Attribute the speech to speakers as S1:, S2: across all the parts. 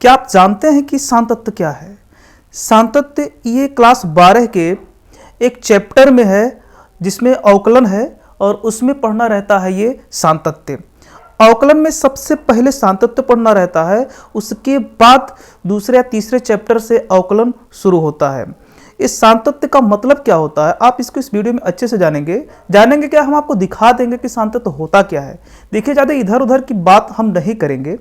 S1: क्या आप जानते हैं कि सांतत्य क्या है? सांतत्य ये क्लास 12 के एक चैप्टर में है जिसमें अवकलन है और उसमें पढ़ना रहता है ये सांतत्य। अवकलन में सबसे पहले सांतत्य पढ़ना रहता है, उसके बाद दूसरे या तीसरे चैप्टर से अवकलन शुरू होता है। इस सांतत्य का मतलब क्या होता है आप इसको इस वीडियो में अच्छे से जानेंगे क्या, हम आपको दिखा देंगे कि सांतत्य होता क्या है। देखिए, ज़्यादा इधर उधर की बात हम नहीं करेंगे,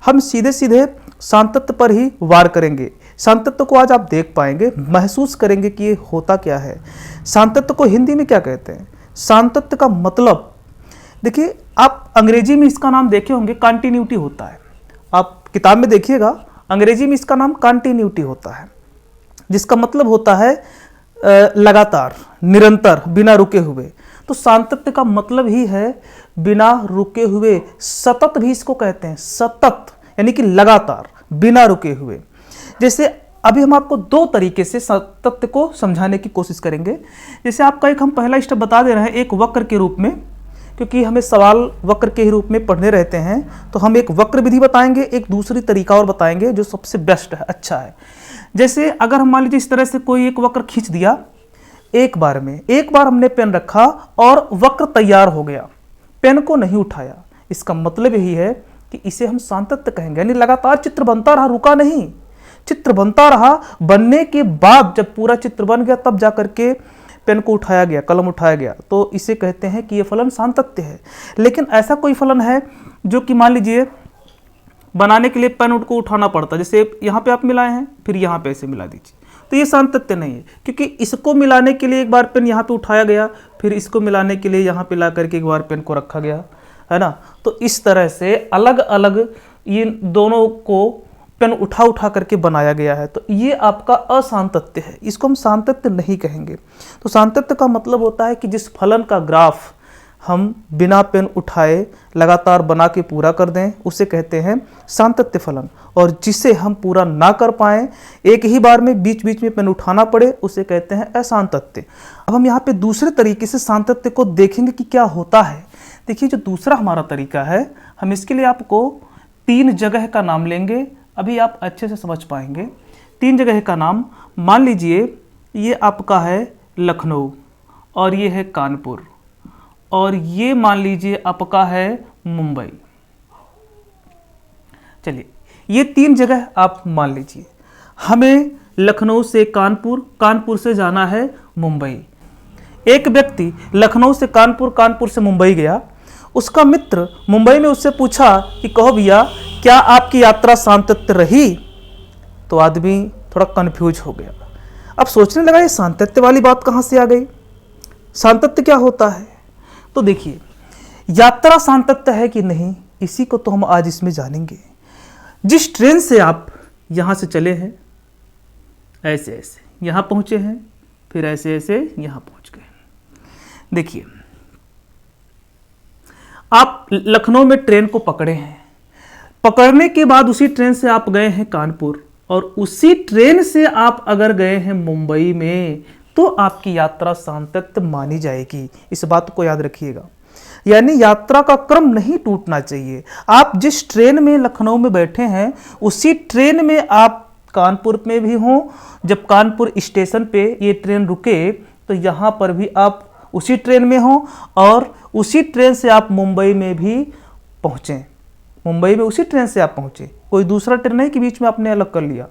S1: हम सीधे सीधे सांतत्य पर ही वार करेंगे। सांतत्य को आज आप देख पाएंगे, महसूस करेंगे कि ये होता क्या है। सांतत्य को हिंदी में क्या कहते हैं? सांतत्य का मतलब देखिए, आप अंग्रेजी में इसका नाम देखे होंगे, कंटिन्यूटी होता है। आप किताब में देखिएगा, अंग्रेजी में इसका नाम कंटिन्यूटी होता है, जिसका मतलब होता है लगातार, निरंतर, बिना रुके हुए। तो सांतत्य का मतलब ही है बिना रुके हुए, सतत भी इसको कहते हैं, सतत यानी कि लगातार, बिना रुके हुए। जैसे अभी हम आपको दो तरीके से सांतत्य को समझाने की कोशिश करेंगे। जैसे आपका एक हम पहला स्टेप बता दे रहे हैं, एक वक्र के रूप में, क्योंकि हमें सवाल वक्र के रूप में पढ़ने रहते हैं, तो हम एक वक्र विधि बताएंगे, एक दूसरी तरीका और बताएंगे जो सबसे बेस्ट है, अच्छा है। जैसे अगर हम मान लीजिए इस तरह से कोई एक वक्र खींच दिया, एक बार हमने पेन रखा और वक्र तैयार हो गया, पेन को नहीं उठाया, इसका मतलब यही है कि इसे हम सांतत्य कहेंगे। यानी लगातार चित्र बनता रहा, रुका नहीं, चित्र बनता रहा, बनने के बाद जब पूरा चित्र बन गया तब जाकर के पेन को उठाया गया, कलम उठाया गया, तो इसे कहते हैं कि ये फलन सांतत्य है। लेकिन ऐसा कोई फलन है जो कि मान लीजिए बनाने के लिए पेन को उठाना पड़ता है, जैसे यहाँ पे आप मिलाए हैं, फिर यहाँ पे ऐसे मिला दीजिए, तो ये सांतत्य नहीं है, क्योंकि इसको मिलाने के लिए एक बार पेन यहाँ पे उठाया गया, फिर इसको मिलाने के लिए यहाँ पे ला करके एक बार पेन को रखा गया, है ना। तो इस तरह से अलग अलग ये दोनों को पेन उठा करके बनाया गया है, तो ये आपका असांतत्य है, इसको हम सांतत्य नहीं कहेंगे। तो सांतत्य का मतलब होता है कि जिस फलन का ग्राफ हम बिना पेन उठाए लगातार बना के पूरा कर दें, उसे कहते हैं सांतत्य फलन। और जिसे हम पूरा ना कर पाएँ, एक ही बार में बीच बीच में पेन उठाना पड़े, उसे कहते हैं असांतत्य। अब हम यहाँ पे दूसरे तरीके से सांतत्य को देखेंगे कि क्या होता है। देखिए, जो दूसरा हमारा तरीका है, हम इसके लिए आपको 3 जगह का नाम लेंगे, अभी आप अच्छे से समझ पाएंगे। 3 जगह का नाम, मान लीजिए ये आपका है लखनऊ, और ये है कानपुर, और ये मान लीजिए आपका है मुंबई। चलिए, ये 3 जगह आप मान लीजिए। हमें लखनऊ से कानपुर, कानपुर से जाना है मुंबई। एक व्यक्ति लखनऊ से कानपुर, कानपुर से मुंबई गया, उसका मित्र मुंबई में उससे पूछा कि कहो भैया, क्या आपकी यात्रा सांतत्य रही? तो आदमी थोड़ा कंफ्यूज हो गया। अब सोचने लगा, ये सांतत्य वाली बात कहाँ से आ गई, सांतत्य क्या होता है? तो देखिए, यात्रा सांतत्य है कि नहीं, इसी को तो हम आज इसमें जानेंगे। जिस ट्रेन से आप यहाँ से चले हैं, ऐसे ऐसे यहाँ पहुँचे हैं, फिर ऐसे ऐसे यहाँ पहुँच गए। देखिए, आप लखनऊ में ट्रेन को पकड़े हैं, पकड़ने के बाद उसी ट्रेन से आप गए हैं कानपुर, और उसी ट्रेन से आप अगर गए हैं मुंबई में, तो आपकी यात्रा सांतत्य मानी जाएगी। इस बात को याद रखिएगा। यानी यात्रा का क्रम नहीं टूटना चाहिए। आप जिस ट्रेन में लखनऊ में बैठे हैं, उसी ट्रेन में आप कानपुर में भी हों, जब कानपुर स्टेशन पे ये ट्रेन रुके तो यहाँ पर भी आप उसी ट्रेन में हों, और उसी ट्रेन से आप मुंबई में भी पहुँचें, मुंबई में उसी ट्रेन से आप पहुँचे, कोई दूसरा ट्रेन नहीं कि बीच में आपने अलग कर लिया।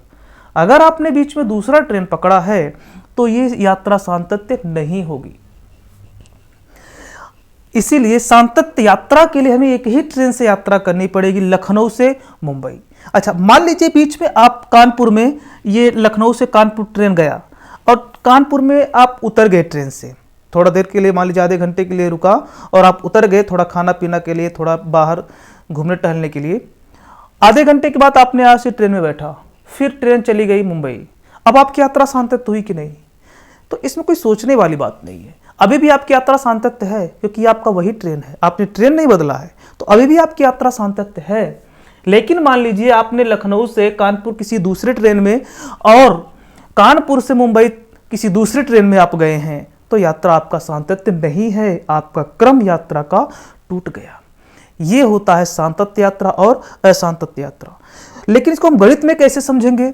S1: अगर आपने बीच में दूसरा ट्रेन पकड़ा है तो ये यात्रा सांतत्य नहीं होगी। इसीलिए सांतत्य यात्रा के लिए हमें एक ही ट्रेन से यात्रा करनी पड़ेगी, लखनऊ से मुंबई। अच्छा, मान लीजिए बीच में आप कानपुर में, ये लखनऊ से कानपुर ट्रेन गया और कानपुर में आप उतर गए ट्रेन से, थोड़ा देर के लिए, मान लीजिए आधे घंटे के लिए रुका और आप उतर गए, थोड़ा खाना पीना के लिए, थोड़ा बाहर घूमने टहलने के लिए। आधे घंटे के बाद आपने आज से ट्रेन में बैठा, फिर ट्रेन चली गई मुंबई। अब आपकी यात्रा सांतत्य हुई कि नहीं? तो इसमें कोई सोचने वाली बात नहीं है। अभी भी आपकी यात्रा सांतत्य है, क्योंकि आपका वही ट्रेन है, आपने ट्रेन नहीं बदला है, तो अभी भी आपकी यात्रा सांतत्य है। लेकिन मान लीजिए आपने लखनऊ से कानपुर किसी दूसरे ट्रेन में, और कानपुर से मुंबई किसी दूसरे ट्रेन में आप गए हैं, तो यात्रा आपका सांतत्य नहीं है, आपका क्रम यात्रा का टूट गया। ये होता है सांतत्य यात्रा और असांतत्य यात्रा। लेकिन इसको हम गणित में कैसे समझेंगे?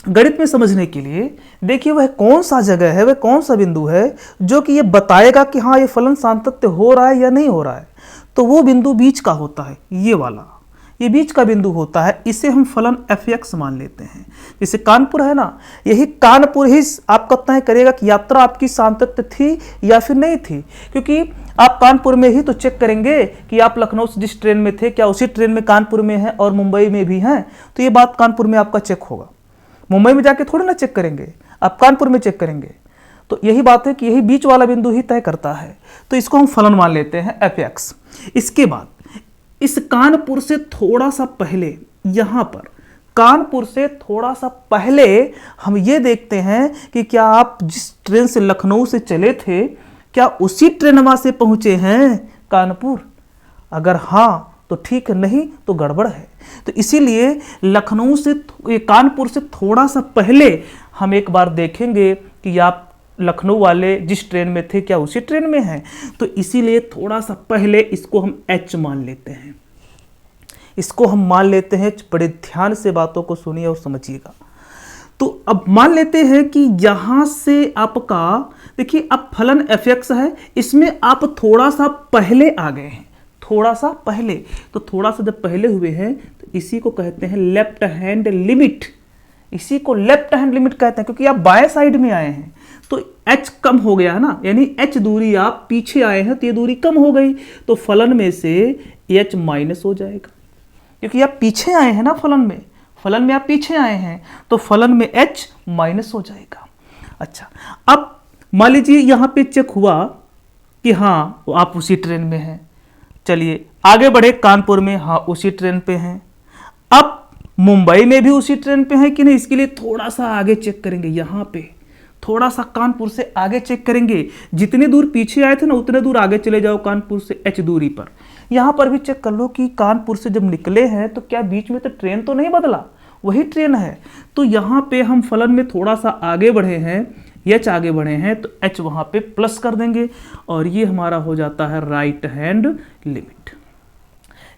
S1: गणित में समझने के लिए देखिए वह कौन सा जगह है, वह कौन सा बिंदु है जो कि ये बताएगा कि हाँ ये फलन सांतत्य हो रहा है या नहीं हो रहा है। तो वो बिंदु बीच का होता है, ये वाला, ये बीच का बिंदु होता है, इसे हम फलन fx मान लेते हैं। जैसे कानपुर है ना, यही कानपुर ही आपका तय करेगा कि यात्रा आपकी सांतत्य थी या फिर नहीं थी, क्योंकि आप कानपुर में ही तो चेक करेंगे कि आप लखनऊ से जिस ट्रेन में थे क्या उसी ट्रेन में कानपुर में है और मुंबई में भी हैं, तो ये बात कानपुर में आपका चेक होगा। मुंबई में जाके थोड़ी ना चेक करेंगे, आप कानपुर में चेक करेंगे। तो यही बात है कि यही बीच वाला बिंदु ही तय करता है, तो इसको हम फलन मान लेते हैं fx। इसके बाद इस कानपुर से थोड़ा सा पहले, यहां पर कानपुर से थोड़ा सा पहले हम ये देखते हैं कि क्या आप जिस ट्रेन से लखनऊ से चले थे क्या उसी ट्रेनवा से पहुंचे हैं कानपुर? अगर हाँ तो ठीक है, नहीं तो गड़बड़ है। तो इसीलिए लखनऊ से कानपुर से थोड़ा सा पहले हम एक बार देखेंगे कि आप लखनऊ वाले जिस ट्रेन में थे क्या उसी ट्रेन में हैं। तो इसीलिए थोड़ा सा पहले इसको हम h मान लेते हैं, इसको हम मान लेते हैं। बड़े ध्यान से बातों को सुनिए और समझिएगा। तो अब मान लेते हैं कि यहां से आपका देखिए अब फलन fx है, इसमें आप थोड़ा सा पहले आ गए हैं, थोड़ा सा पहले। तो थोड़ा सा जब पहले हुए हैं तो इसी को कहते हैं लेफ्ट हैंड लिमिट, इसी को लेफ्ट हैंड लिमिट कहते हैं, क्योंकि आप बाएं साइड में आए हैं तो h कम हो गया है ना, यानी h दूरी आप पीछे आए हैं तो ये दूरी कम हो गई, तो फलन में से h माइनस हो जाएगा, क्योंकि आप पीछे आए हैं ना फलन में आप पीछे आए हैं तो फलन में h माइनस हो जाएगा। अच्छा, अब मान लीजिए यहां पे चेक हुआ कि हाँ आप उसी ट्रेन में हैं, चलिए आगे बढ़े, कानपुर में हाँ उसी ट्रेन पे हैं। अब मुंबई में भी उसी ट्रेन पे हैं कि नहीं, इसके लिए थोड़ा सा आगे चेक करेंगे, यहाँ पे थोड़ा सा कानपुर से आगे चेक करेंगे। जितनी दूर पीछे आए थे ना उतने दूर आगे चले जाओ कानपुर से h दूरी पर। यहाँ पर भी चेक कर लो कि कानपुर से जब निकले हैं तो क्या बीच में तो ट्रेन तो नहीं बदला, वही ट्रेन है। तो यहाँ पे हम फलन में थोड़ा सा आगे बढ़े हैं, h आगे बढ़े हैं, तो h वहाँ पे प्लस कर देंगे और ये हमारा हो जाता है राइट हैंड लिमिट,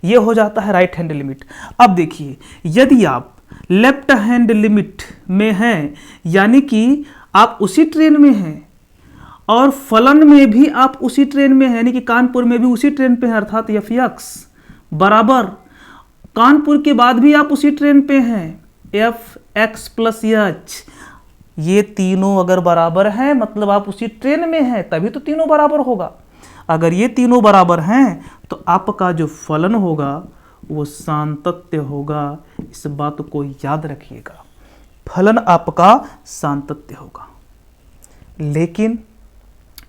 S1: ये हो जाता है राइट हैंड लिमिट। अब देखिए यदि आप लेफ्ट हैंड लिमिट में हैं, यानी कि आप उसी ट्रेन में हैं और फलन में भी आप उसी ट्रेन में हैं, यानी कि कानपुर में भी उसी ट्रेन पे हैं, अर्थात fx बराबर कानपुर के बाद भी आप उसी ट्रेन पे हैं fx प्लस h। ये तीनों अगर बराबर हैं मतलब आप उसी ट्रेन में हैं, तभी तो तीनों बराबर होगा। अगर ये तीनों बराबर हैं तो आपका जो फलन होगा वो सांतत्य होगा, इस बात को याद रखिएगा, फलन आपका सांतत्य होगा। लेकिन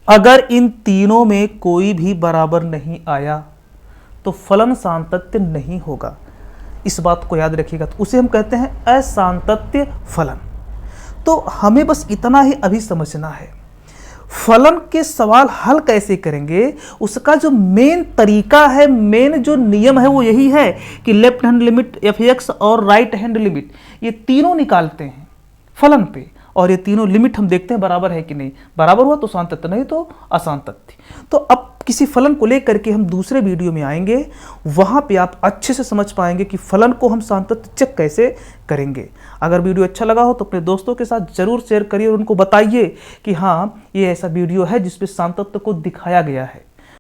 S1: अगर इन तीनों में कोई भी बराबर नहीं आया तो फलन सांतत्य नहीं होगा, इस बात को याद रखिएगा। तो उसे हम कहते हैं असांतत्य फलन। तो हमें बस इतना ही अभी समझना है, फलन के सवाल हल कैसे करेंगे उसका जो मेन तरीका है, मेन जो नियम है वो यही है कि लेफ्ट हैंड लिमिट fx और राइट हैंड लिमिट ये तीनों निकालते हैं फलन पे, और ये तीनों लिमिट हम देखते हैं बराबर है कि नहीं, बराबर हुआ तो सांतत्य, नहीं तो असांतत्य। तो अब किसी फलन को लेकर के हम दूसरे वीडियो में आएंगे, वहां पे आप अच्छे से समझ पाएंगे कि फलन को हम सांतत्य चेक कैसे करेंगे। अगर वीडियो अच्छा लगा हो तो अपने दोस्तों के साथ जरूर शेयर करिए और उनको बताइए कि हाँ ये ऐसा वीडियो है जिसपे सांतत्य को दिखाया गया है।